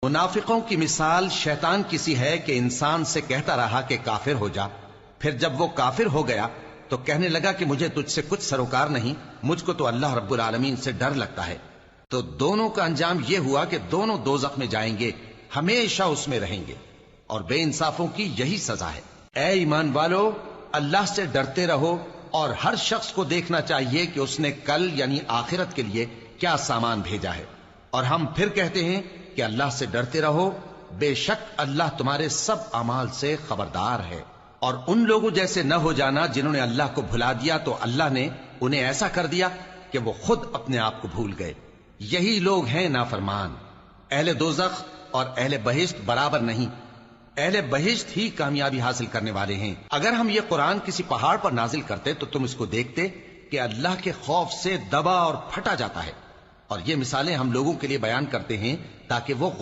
منافقوں کی مثال شیطان کسی ہے کہ انسان سے کہتا رہا کہ کافر ہو جا، پھر جب وہ کافر ہو گیا تو کہنے لگا کہ مجھے تجھ سے کچھ سروکار نہیں، مجھ کو تو اللہ رب العالمین سے ڈر لگتا ہے۔ تو دونوں کا انجام یہ ہوا کہ دونوں دوزخ میں جائیں گے، ہمیشہ اس میں رہیں گے، اور بے انصافوں کی یہی سزا ہے۔ اے ایمان والو، اللہ سے ڈرتے رہو، اور ہر شخص کو دیکھنا چاہیے کہ اس نے کل یعنی آخرت کے لیے کیا سامان بھیجا ہے۔ اور ہم پھر کہتے ہیں کہ اللہ سے ڈرتے رہو، بے شک اللہ تمہارے سب اعمال سے خبردار ہے۔ اور ان لوگوں جیسے نہ ہو جانا جنہوں نے اللہ کو بھلا دیا تو اللہ نے انہیں ایسا کر دیا کہ وہ خود اپنے آپ کو بھول گئے۔ یہی لوگ ہیں نافرمان۔ اہل دوزخ اور اہل بہشت برابر نہیں، اہل بہشت ہی کامیابی حاصل کرنے والے ہیں۔ اگر ہم یہ قرآن کسی پہاڑ پر نازل کرتے تو تم اس کو دیکھتے کہ اللہ کے خوف سے دبا اور پھٹا جاتا ہے۔ اور یہ مثالیں ہم لوگوں کے لیے بیان کرتے ہیں تاکہ وہ غور